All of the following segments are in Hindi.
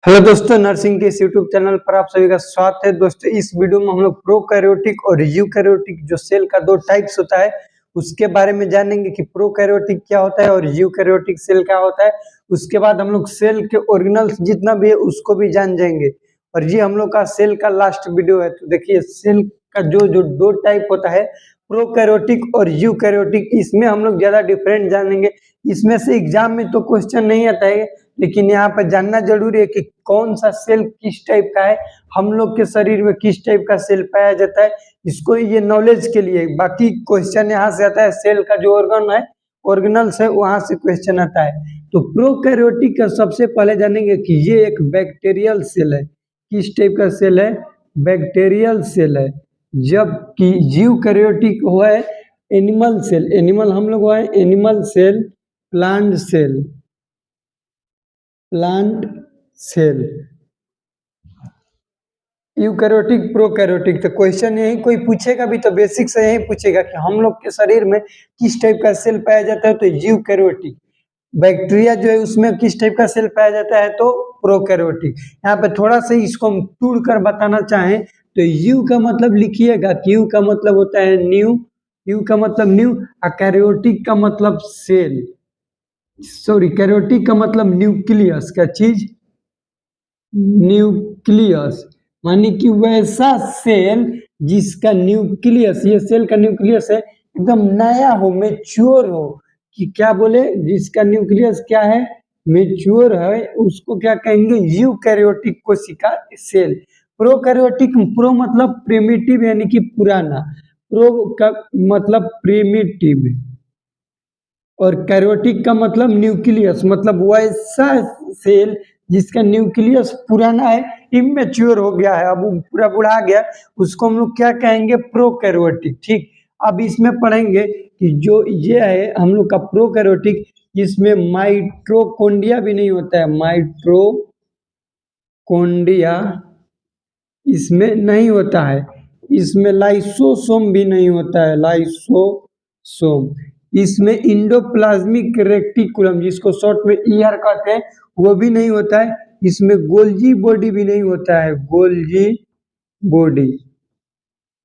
हेलो दोस्तों, नर्सिंग के इस यूट्यूब चैनल पर आप सभी का स्वागत है। दोस्तों, इस वीडियो में हम लोग प्रोकैरियोटिक और यूकैरियोटिक जो सेल का दो टाइप्स होता है उसके बारे में जानेंगे कि प्रोकैरियोटिक क्या होता है और यूकैरियोटिक सेल क्या होता है। उसके बाद हम लोग सेल के ऑर्गेनल्स जितना भी है उसको भी जान जाएंगे और ये हम लोग का सेल का लास्ट वीडियो है। तो देखिए, सेल का जो जो दो टाइप होता है, प्रोकैरियोटिक और यूकैरियोटिक, इसमें हम लोग ज्यादा डिफरेंट जानेंगे। इसमें से एग्जाम में तो क्वेश्चन नहीं आता है, लेकिन यहाँ पर जानना जरूरी है कि कौन सा सेल किस टाइप का है, हम लोग के शरीर में किस टाइप का सेल पाया जाता है, इसको ये नॉलेज के लिए। बाकी क्वेश्चन यहाँ से आता है, सेल का जो ऑर्गन है, ऑर्गेनल्स है, वहां से क्वेश्चन आता है। तो प्रोकैरियोटिक का सबसे पहले जानेंगे कि ये एक बैक्टीरियल सेल है। किस टाइप का सेल है? बैक्टीरियल सेल है। जबकि यूकैरियोटिक हुआ है एनिमल सेल। एनिमल हम लोग हुआ है animal cell, plant cell, plant cell. Eukaryotic, prokaryotic. तो क्वेश्चन यही कोई पूछेगा भी तो बेसिक से यही पूछेगा कि हम लोग के शरीर में किस टाइप का सेल पाया जाता है, तो यूकैरियोटिक। बैक्टीरिया जो है उसमें किस टाइप का सेल पाया जाता है, तो प्रोकैरियोटिक। यहाँ पे थोड़ा सा इसको हम तोड़ कर बताना चाहें तो यू का मतलब लिखिएगा कि यू का मतलब होता है न्यू, यू का मतलब न्यू, और कैरियोटिक का मतलब सेल, सॉरी कैरियोटिक का मतलब न्यूक्लियस। क्या चीज? न्यूक्लियस। मानी कि वैसा सेल जिसका न्यूक्लियस, ये सेल का न्यूक्लियस है, एकदम नया हो, मेच्योर हो। कि क्या बोले? जिसका न्यूक्लियस क्या है? मेच्योर है, उसको क्या कहेंगे? यूकैरियोटिक कोशिका सेल। प्रोकैरियोटिक, प्रो मतलब प्रिमिटिव यानी कि पुराना, प्रो का मतलब प्रिमिटिव, और कैरियोटिक का मतलब न्यूक्लियस, मतलब वैसा सेल जिसका न्यूक्लियस पुराना है, इमेच्योर हो गया है, अब वो पूरा बुढ़ा गया, उसको हम लोग क्या कहेंगे? प्रोकैरियोटिक। ठीक, अब इसमें पढ़ेंगे कि जो ये है हम लोग का प्रोकैरियोटिक, इसमें माइटोकॉन्ड्रिया भी नहीं होता है। माइटोकॉन्ड्रिया इसमें नहीं होता है। इसमें लाइसोसोम भी नहीं होता है, लाइसोसोम। इसमें इंडोप्लाज्मिक रेटिकुलम, जिसको शॉर्ट में ईआर कहते हैं, वो भी नहीं होता है। इसमें गोल्जी बॉडी भी नहीं होता है, गोल्जी बॉडी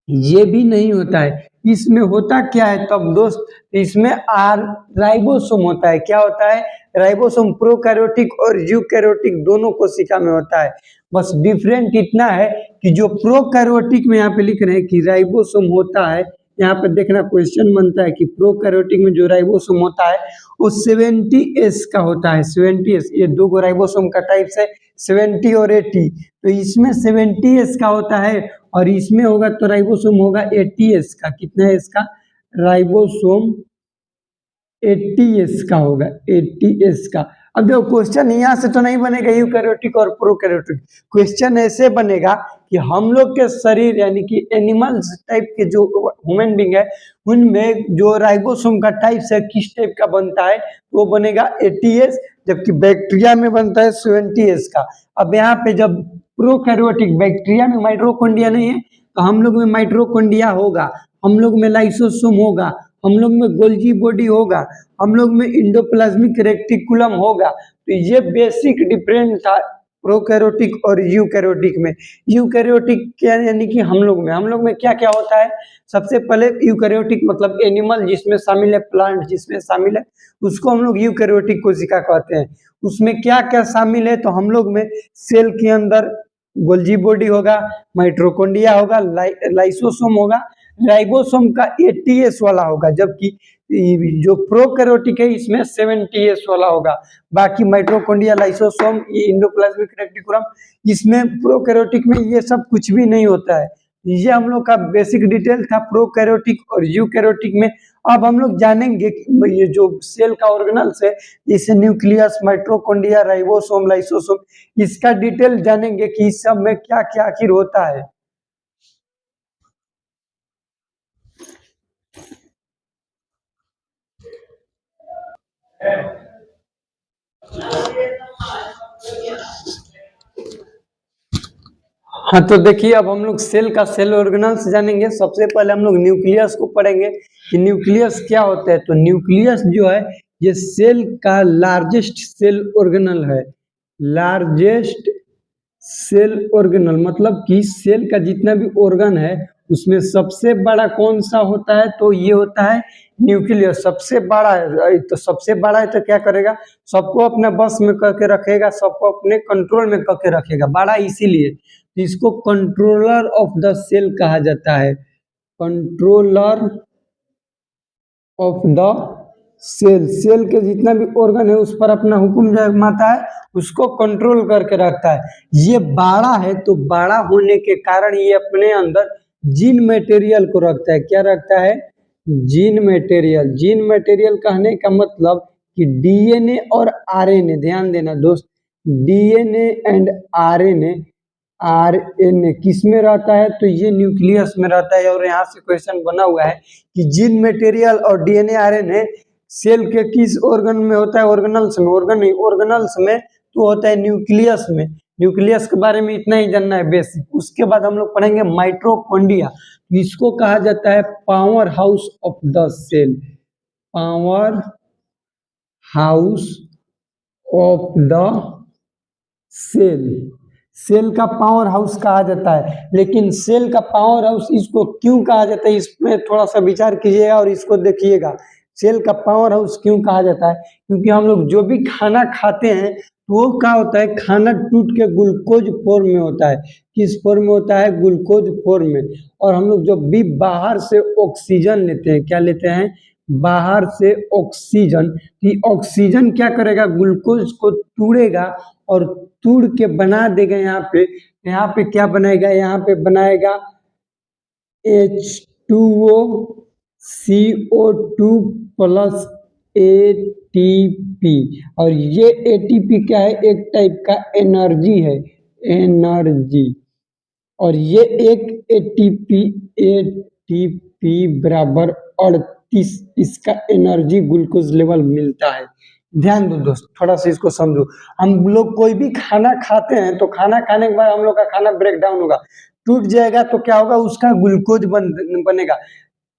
ये भी नहीं होता है। इसमें होता क्या है तब दोस्त? इसमें राइबोसोम होता है। क्या होता है? राइबोसोम। प्रोकैरियोटिक और यूकैरियोटिक दोनों कोशिका में होता है। बस डिफरेंट इतना है कि जो प्रोकैरियोटिक में यहाँ पे लिख रहे हैं कि राइबोसोम होता है, यहाँ पे देखना क्वेश्चन बनता है कि प्रोकैरियोटिक में जो राइबोसोम होता है वो 70S का होता है। 70S, ये दो गो राइबोसोम का टाइप्स है, 70 और 80। तो इसमें 70S का होता है और इसमें होगा तो राइबोसोम होगा 80S का। कितना है इसका? राइबोसोम 80S का होगा, 80S का। अब देखो, क्वेश्चन यहाँ से तो नहीं बनेगा यूकैरियोटिक और प्रोकैरियोटिक। क्वेश्चन ऐसे बनेगा कि हम लोग के शरीर यानी कि एनिमल्स टाइप के जो ह्यूमन बींग है, उनमें जो राइबोसोम का टाइप है किस टाइप का बनता है, वो बनेगा 80S, जबकि बैक्टीरिया में बनता है 70S का। अब यहाँ पे जब प्रोकैरियोटिक, बैक्टीरिया में माइटोकॉन्ड्रिया नहीं है, तो हम लोग में माइटोकॉन्ड्रिया होगा, हम लोग में लाइसोसोम होगा, हम लोग में गोल्जी बॉडी होगा, हम लोग में इंडोप्लाज्मिक रेटिकुलम होगा। तो ये बेसिक डिफरेंस था प्रोकैरियोटिक और यूकैरियोटिक में। यूकैरियोटिक क्या यानी कि हम लोग में क्या क्या होता है? सबसे पहले यूकैरियोटिक मतलब एनिमल जिसमें शामिल है, प्लांट जिसमें शामिल है, उसको हम लोग यूकैरियोटिक कोशिका कहते हैं। उसमें क्या क्या शामिल है? तो हम लोग में सेल के अंदर गोल्जी बॉडी होगा, माइटोकॉन्ड्रिया होगा, लाइसोसोम होगा, राइबोसोम का 80S वाला होगा, जबकि जो प्रोकैरियोटिक है इसमें 70S वाला होगा। बाकी माइटोकॉन्ड्रिया, लाइसोसोम, ये इंडोप्लाज्मिक रेटिकुलम, इसमें प्रोकैरियोटिक में ये सब कुछ भी नहीं होता है। ये हम लोग का बेसिक डिटेल था प्रोकैरियोटिक और यूकैरियोटिक में। अब हम लोग जानेंगे कि ये जो सेल का ऑर्गेनल्स है, जैसे न्यूक्लियस, माइटोकॉन्ड्रिया, राइबोसोम, लाइसोसोम, इसका डिटेल जानेंगे कि इस सब में क्या क्या आखिर होता है। हाँ, तो देखिए, अब हम लोग सेल का सेल ऑर्गेनल्स जानेंगे। सबसे पहले हम लोग न्यूक्लियस को पढ़ेंगे कि न्यूक्लियस क्या होता है। तो न्यूक्लियस जो है ये सेल का लार्जेस्ट सेल ऑर्गेनल है, लार्जेस्ट सेल ऑर्गेनल मतलब कि सेल का जितना भी ऑर्गन है उसमें सबसे बड़ा कौन सा होता है, तो ये होता है न्यूक्लियस। सबसे बड़ा है तो सबसे बड़ा है तो क्या करेगा, सबको अपने बस में करके रखेगा, सबको अपने कंट्रोल में करके रखेगा, बड़ा इसीलिए तो इसको कंट्रोलर ऑफ द सेल कहा जाता है। Controller of the cell, cell के जितना भी ऑर्गन है उस पर अपना हुक्म जमाता है, उसको कंट्रोल करके रखता है। ये बड़ा है तो बड़ा होने के कारण ये अपने अंदर जीन मटेरियल को रखता है। क्या रखता है, जीन मटेरियल। जीन मटेरियल कहने का मतलब कि डीएनए और आरएनए, ध्यान देना दोस्त, डीएनए एंड आरएनए, आरएनए किस में रहता है, तो ये न्यूक्लियस में रहता है। और यहाँ से क्वेश्चन बना हुआ है कि जीन मटेरियल और डीएनए आरएनए सेल के किस ऑर्गन में होता है, ऑर्गेनल्स में, ऑर्गन नहीं ऑर्गेनल्स में तो होता है न्यूक्लियस में। न्यूक्लियस के बारे में इतना ही जानना है बेसिक। उसके बाद हम लोग पढ़ेंगे माइटोकॉन्ड्रिया, इसको कहा जाता है power house of the cell, power house of the cell. Cell का पावर हाउस कहा जाता है, लेकिन सेल का पावर हाउस इसको क्यों कहा जाता है, इसमें थोड़ा सा विचार कीजिएगा और इसको देखिएगा। सेल का पावर हाउस क्यों कहा जाता है, क्योंकि हम लोग जो भी खाना खाते हैं तो वो क्या होता है, खाना टूट के ग्लूकोज फॉर्म में होता है। किस फॉर्म में होता है, ग्लूकोज फॉर्म में। और हम लोग जब भी बाहर से ऑक्सीजन लेते हैं, क्या लेते हैं, बाहर से ऑक्सीजन, कि ऑक्सीजन क्या करेगा, ग्लूकोज को तोड़ेगा और तोड़ के बना देगा यहाँ पे क्या बनाएगा, यहाँ पे बनाएगा H2O CO2 प्लस ATP। और ये ATP क्या है, एक टाइप का एनर्जी है, एनर्जी। और ये एक ATP बराबर 38 इसका एनर्जी ग्लूकोज लेवल मिलता है। ध्यान दो दोस्त, थोड़ा सा इसको समझो। हम लोग कोई भी खाना खाते हैं तो खाना खाने के बाद हम लोग का खाना ब्रेक डाउन होगा, टूट जाएगा तो क्या होगा, उसका ग्लूकोज बनेगा।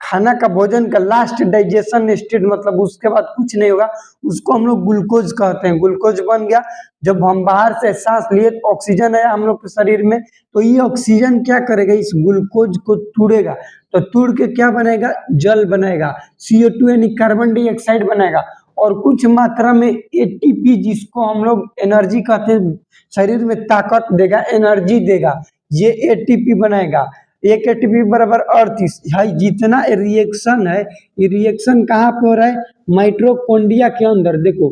खाना का भोजन का लास्ट डाइजेशन स्टेट मतलब उसके बाद कुछ नहीं होगा, उसको हम लोग ग्लूकोज कहते हैं। ग्लूकोज बन गया, जब हम बाहर से सांस लिए तो ऑक्सीजन आया हम लोग के शरीर में, तो ये ऑक्सीजन क्या करेगा, इस ग्लूकोज को तोड़ेगा, तो तोड़ के क्या बनेगा, जल बनेगा, CO2 यानी कार्बन डाइऑक्साइड बनेगा। और कुछ मात्रा में ATP जिसको हम लोग एनर्जी कहते हैं, शरीर में ताकत देगा, एनर्जी देगा, ये ATP बनाएगा। एक ATP बराबर 38 है। जितना रिएक्शन है, ये रिएक्शन कहाँ पे हो रहा है, माइटोकॉन्ड्रिया के अंदर। देखो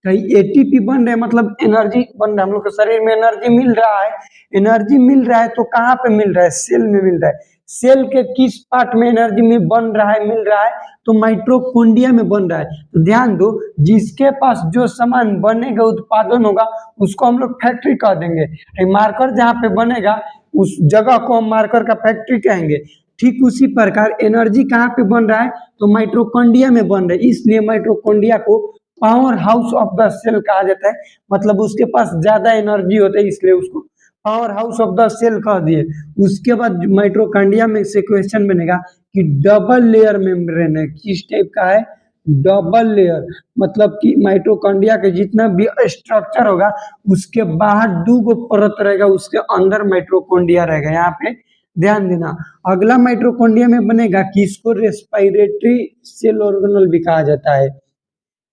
कहीं ATP बन रहा है मतलब एनर्जी बन रहा है, हम लोग के शरीर में एनर्जी मिल रहा है। एनर्जी मिल रहा है तो कहाँ पे मिल रहा है, सेल में मिल रहा है। सेल के किस पार्ट में एनर्जी में बन रहा है, मिल रहा है, तो माइटोकॉन्ड्रिया में बन रहा है। तो ध्यान दो, जिसके पास जो सामान बनेगा, उत्पादन होगा, उसको हम लोग फैक्ट्री कह देंगे। मार्कर जहाँ पे बनेगा उस जगह को हम मार्कर का फैक्ट्री कहेंगे। ठीक उसी प्रकार एनर्जी कहाँ पे बन रहा है, तो माइटोकॉन्ड्रिया में बन रहा है, इसलिए माइटोकॉन्ड्रिया को power house of the cell कहा जाता है। मतलब उसके पास ज्यादा एनर्जी होता है इसलिए उसको power house of the cell कह दिए। उसके बाद माइटोकॉन्ड्रिया में से क्वेश्चन बनेगा कि डबल लेयर मेम्ब्रेन है, किस टाइप का है, डबल लेयर। मतलब कि माइटोकॉन्ड्रिया के जितना भी स्ट्रक्चर होगा उसके बाहर दो गो परत रहेगा, उसके अंदर माइटोकॉन्ड्रिया रहेगा। यहाँ पे ध्यान देना। अगला माइटोकॉन्ड्रिया में बनेगा कि इसको रेस्पिरेटरी सेल ऑर्गेनल भी कहा जाता है,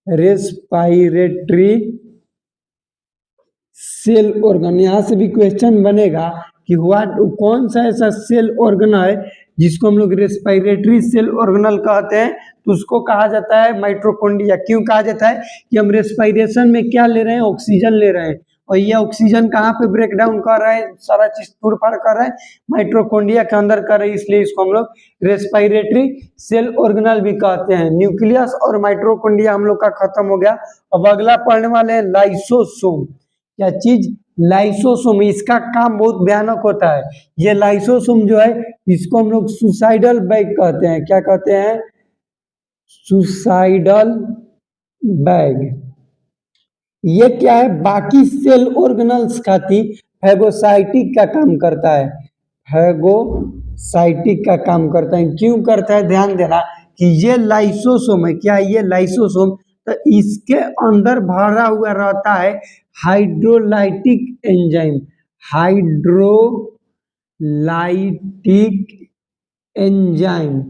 रेस्पिरेटरी सेल ऑर्गन। यहाँ से भी क्वेश्चन बनेगा कि कौन सा ऐसा सेल ऑर्गन है जिसको हम लोग रेस्पिरेटरी सेल ऑर्गेनल कहते हैं, तो उसको कहा जाता है माइटोकॉन्ड्रिया। क्यों कहा जाता है कि हम रेस्पिरेशन में क्या ले रहे हैं, ऑक्सीजन ले रहे हैं, और ये ऑक्सीजन कहाँ पे ब्रेक डाउन कर रहा है, सारा चीज तोड़ फाड़ कर रहा है, माइटोकॉन्ड्रिया के अंदर कर रहे हैं, इसलिए इसको हम लोग रेस्पिरेटरी सेल ऑर्गेनल भी कहते हैं। न्यूक्लियस और माइटोकॉन्ड्रिया हम लोग का खत्म हो गया। अब अगला पढ़ने वाले हैं लाइसोसोम। क्या चीज, लाइसोसोम। इसका काम बहुत भयानक होता है। ये लाइसोसोम जो है इसको हम लोग सुसाइडल बैग कहते हैं। क्या कहते हैं, सुसाइडल बैग। ये क्या है, बाकी सेल ऑर्गेनल्स खाती फैगोसाइटिक का काम करता है, फैगोसाइटिक का काम करता है। क्यों करता है, ध्यान देना कि ये लाइसोसोम है। क्या ये लाइसोसोम, तो इसके अंदर भरा हुआ रहता है हाइड्रोलाइटिक एंजाइम। Hydrolytic enzyme.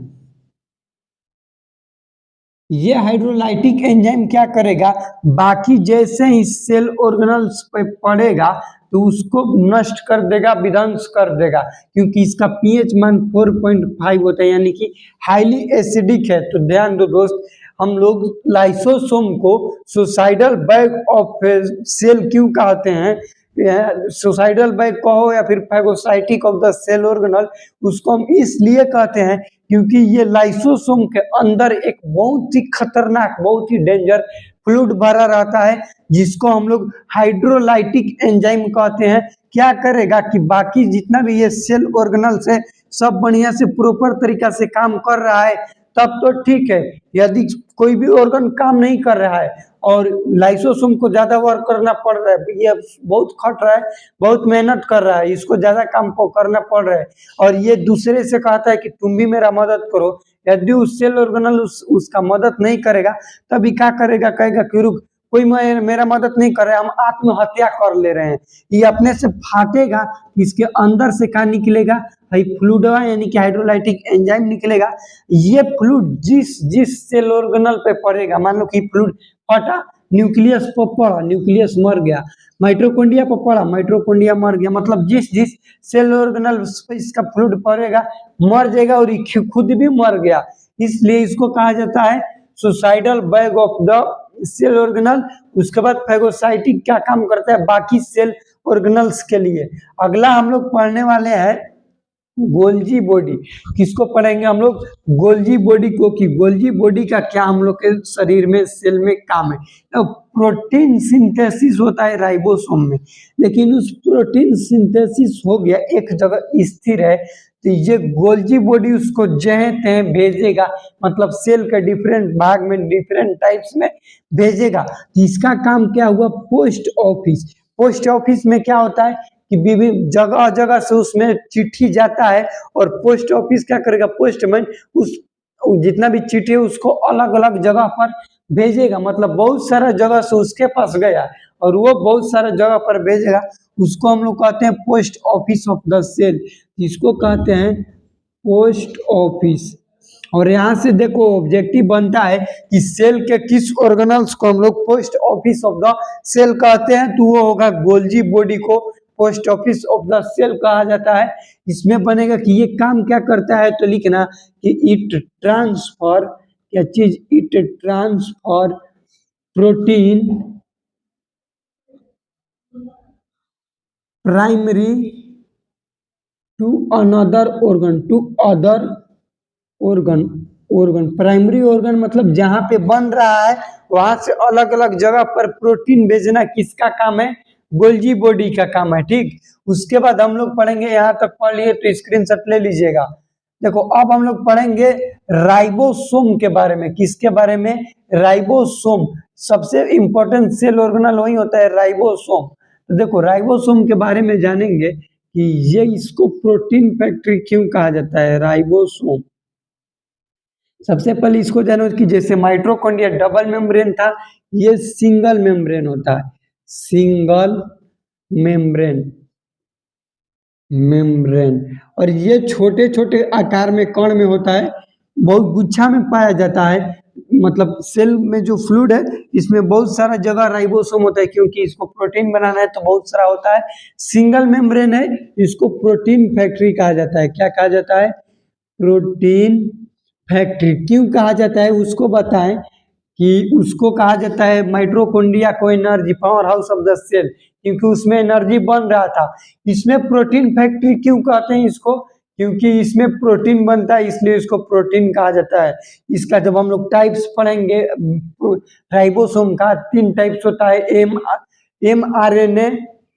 ये हाइड्रोलाइटिक एंजाइम क्या करेगा, बाकी जैसे ही सेल ऑर्गेनल्स पे पड़ेगा तो उसको नष्ट कर देगा, विध्वंस कर देगा, क्योंकि इसका पीएच मान 4.5 होता है, यानी कि हाईली एसिडिक है। तो ध्यान दो दोस्त, हम लोग लाइसोसोम को सुसाइडल बैग ऑफ सेल क्यों कहते हैं, सुसाइडल बैग कहो या फिर phagocytic of the cell organelle, उसको हम इसलिए कहते हैं क्योंकि ये लाइसोसोम के अंदर एक बहुत ही खतरनाक, बहुत ही डेंजर फ्लूइड भरा रहता है, जिसको हम लोग हाइड्रोलाइटिक एंजाइम कहते हैं। क्या करेगा कि बाकी जितना भी ये सेल ऑर्गेनल्स है सब बढ़िया से प्रॉपर तरीका से काम कर रहा है तब तो ठीक है। यदि कोई भी ऑर्गन काम नहीं कर रहा है और लाइसोसोम को ज्यादा वर्क करना पड़ रहा है, ये बहुत खट रहा है, बहुत मेहनत कर रहा है, इसको ज्यादा काम को करना पड़ रहा है, और ये दूसरे से कहता है कि तुम भी मेरा मदद करो, यदि उस सेल ऑर्गेनल उसका मदद नहीं करेगा तभी क्या करेगा, कहेगा कि रुक, कोई मेरा मदद नहीं कर रहा है, हम आत्महत्या कर ले रहे हैं। ये अपने से फाटेगा, इसके अंदर से क्या निकलेगा, फ्लूइड यानी कि हाइड्रोलाइटिक एंजाइम निकलेगा। ये फ्लूइड जिस जिस सेल ऑर्गेनल पे पड़ेगा, मान लो कि फ्लूइड फटा, न्यूक्लियस पर पड़ा, न्यूक्लियस मर गया, माइटोकॉन्ड्रिया पर पड़ा, माइटोकॉन्ड्रिया मर गया, मतलब जिस जिस सेल ऑर्गेनल पे इसका फ्लूइड पड़ेगा मर जाएगा, और खुद भी मर गया, इसलिए इसको कहा जाता है suicidal bag of the cell organelle. उसके बाद फैगोसाइटिक क्या काम करता है, बाकी सेल ऑर्गेनल्स के लिए। अगला हम लोग पढ़ने वाले हैं गोल्जी बॉडी। किसको पढ़ेंगे हम लोग, गोल्जी बॉडी को, कि गोल्जी बॉडी का क्या हम लोग के शरीर में, सेल में काम है। तो प्रोटीन सिंथेसिस होता है राइबोसोम में, लेकिन उस प्रोटीन सिंथेसिस हो गया एक जगह स्थिर है, तो ये गोल्जी बॉडी उसको जहाँ तहाँ भेजेगा, मतलब सेल के डिफरेंट भाग में, डिफरेंट टाइप्स में भेजेगा। इसका काम क्या हुआ, पोस्ट ऑफिस। पोस्ट ऑफिस में क्या होता है कि विभिन्न जगह जगह से उसमें चिट्ठी जाता है, और पोस्ट ऑफिस क्या करेगा, पोस्टमैन उस जितना भी चिट्ठी है उसको अलग अलग जगह पर भेजेगा, मतलब बहुत सारा जगह से उसके पास गया और वो बहुत सारा जगह पर भेजेगा, उसको हम लोग कहते हैं post office of the cell. इसको कहते हैं पोस्ट ऑफिस। और यहाँ से देखो ऑब्जेक्टिव बनता है कि सेल के किस ऑर्गेनल्स को हम लोग post office of the cell कहते हैं, तो वो होगा गोल्जी बॉडी को post office of the cell कहा जाता है। इसमें बनेगा कि ये काम क्या करता है, तो लिखना कि इट ट्रांसफर, क्या चीज, it transfer protein primary to another organ, to other organ primary organ मतलब जहां पे बन रहा है वहां से अलग अलग जगह पर प्रोटीन भेजना किसका काम है, गोल्जी बॉडी का काम है। ठीक, उसके बाद हम लोग पढ़ेंगे, यहाँ तक पढ़ लिए तो स्क्रीनशॉट ले लीजिएगा। देखो अब हम लोग पढ़ेंगे राइबोसोम के बारे में। किसके बारे में, राइबोसोम। सबसे इंपॉर्टेंट सेल ऑर्गेनल वही होता है राइबोसोम। तो देखो राइबोसोम के बारे में जानेंगे कि ये इसको प्रोटीन फैक्ट्री क्यों कहा जाता है, राइबोसोम। सबसे पहले इसको जानो कि जैसे माइटोकॉन्ड्रिया डबल मेम्ब्रेन था, ये सिंगल मेम्ब्रेन होता है, सिंगल मेम्ब्रेन और ये छोटे छोटे आकार में कण में होता है, बहुत गुच्छा में पाया जाता है। मतलब सेल में जो फ्लूइड है इसमें बहुत सारा जगह राइबोसोम होता है, क्योंकि इसको प्रोटीन बनाना है तो बहुत सारा होता है। सिंगल मेम्ब्रेन है, इसको प्रोटीन फैक्ट्री कहा जाता है। क्या कहा जाता है, प्रोटीन फैक्ट्री। क्यों कहा जाता है उसको बताएं, कि उसको कहा जाता है माइटोकॉन्ड्रिया को energy power house of the cell, क्योंकि उसमें एनर्जी बन रहा था। इसमें प्रोटीन फैक्ट्री क्यों कहते हैं इसको, क्योंकि इसमें प्रोटीन बनता है, इसलिए इसको प्रोटीन कहा जाता है। इसका जब हम लोग टाइप्स पढ़ेंगे राइबोसोम का, 3 टाइप्स होता है, M R N A,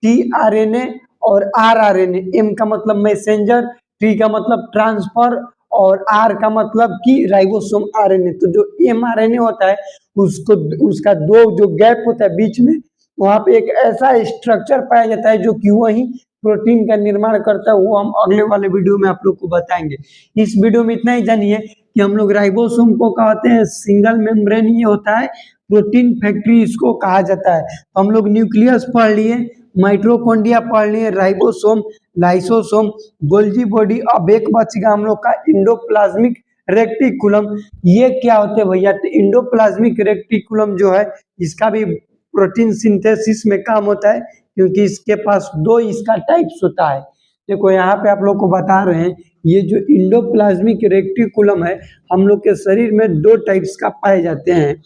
T R N A और R R N A. M का मतलब मैसेंजर, टी का मतलब ट्रांसफर और आर का मतलब कि राइबोसोम आरएनए। तो जो एमआरएनए होता है उसको, उसका 2 जो गैप होता है बीच में, वहां पे एक ऐसा स्ट्रक्चर पाया जाता है जो कि वही प्रोटीन का निर्माण करता है। वो हम अगले वाले वीडियो में आप लोग को बताएंगे। इस वीडियो में इतना ही जानिए कि हम लोग राइबोसोम को कहते हैं सिंगल मेम्ब्रेन ही होता है, प्रोटीन फैक्ट्री इसको कहा जाता है। तो हम लोग न्यूक्लियस पढ़ लिए, माइटोकॉन्ड्रिया पढ़ लिए, राइबोसोम, लाइसोसोम, गोल्जी बॉडी। अब एक बच गया हम लोग का इंडोप्लाज्मिक रेक्टिकुलम। ये क्या होते हैं भैया? तो इंडोप्लाज्मिक रेक्टिकुलम जो है इसका भी प्रोटीन सिंथेसिस में काम होता है, क्योंकि इसके पास दो इसका टाइप्स होता है। देखो यहाँ पे आप लोग को बता रहे हैं, ये जो इंडोप्लाज्मिक रेक्टिकुलम है हम लोग के शरीर में दो टाइप्स का पाए जाते हैं।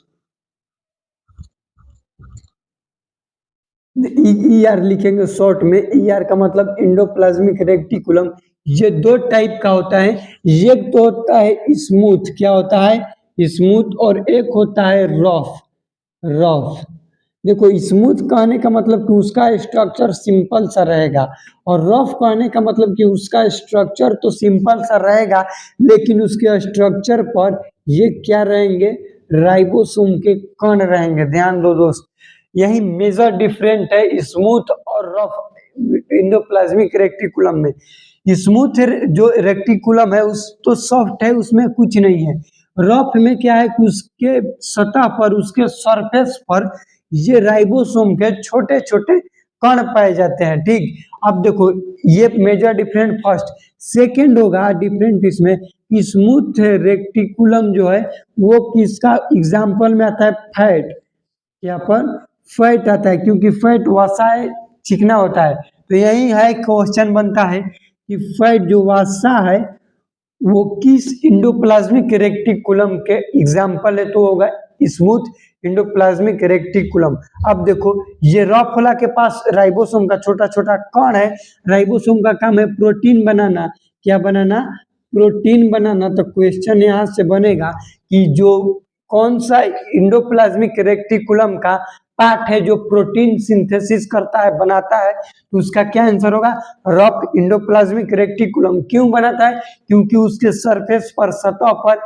ER लिखेंगे शॉर्ट में, ER का मतलब इंडोप्लाज्मिक रेक्टिकुलम। ये दो टाइप का होता है, एक तो होता है स्मूथ, क्या होता है? स्मूथ। और एक होता है रफ। रफ देखो, स्मूथ कहने का मतलब कि उसका स्ट्रक्चर सिंपल सा रहेगा, और रफ कहने का मतलब कि उसका स्ट्रक्चर तो सिंपल सा रहेगा लेकिन उसके स्ट्रक्चर पर ये क्या रहेंगे? राइबोसोम के कण रहेंगे। ध्यान दो दोस्त, यही मेजर डिफरेंट है स्मूथ और रफ इंडोप्लाज्मिक रेक्टिकुलम में। स्मूथ जो रेक्टिकुलम है उस तो सॉफ्ट है, उसमें कुछ नहीं है। रफ में क्या है कि उसके सतह पर, उसके सरफेस पर ये राइबोसोम के छोटे छोटे कण पाए जाते हैं। ठीक, अब देखो ये मेजर डिफरेंट फर्स्ट। सेकेंड होगा डिफरेंट इसमें, स्मूथ रेक्टिकुलम जो है वो किसका एग्जाम्पल में आता है? फैट। यहाँ पर फैट आता है, क्योंकि फैट वसा है, चिकना होता है। तो यही है क्वेश्चन बनता है कि फैट जो वसा है वो किस इंडोप्लाज्मिक रेक्टिकुलम के एग्जाम्पल है? तो होगा स्मूथ इंडोप्लाज्मिक रेक्टिकुलम। अब देखो ये रफ वाला के पास राइबोसोम का छोटा छोटा कण है। राइबोसोम का काम है प्रोटीन बनाना। क्या बनाना? प्रोटीन बनाना। तो क्वेश्चन यहाँ से बनेगा कि जो कौन सा इंडोप्लाज्मिक रेक्टिकुलम का पार्ट है जो प्रोटीन सिंथेसिस करता है, बनाता है, तो उसका क्या आंसर होगा? Rough endoplasmic reticulum. क्यों बनाता है? क्योंकि उसके सरफेस पर, सतह पर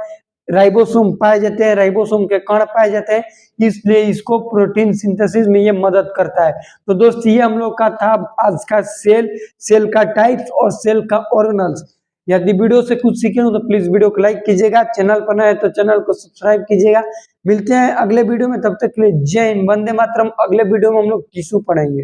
राइबोसोम पाए जाते हैं, राइबोसोम के कण पाए जाते हैं, इसलिए इसको प्रोटीन सिंथेसिस में ये मदद करता है। तो दोस्त ये हम लोग का था आज का सेल का टाइप्स और सेल का ऑर्गेनल्स। यदि वीडियो से कुछ सीखे हो तो प्लीज वीडियो को लाइक कीजिएगा, चैनल पर नए हैं तो चैनल को सब्सक्राइब कीजिएगा। मिलते हैं अगले वीडियो में, तब तक के लिए जय हिंद, वंदे मातरम। अगले वीडियो में हम लोग टिश्यू पढ़ेंगे।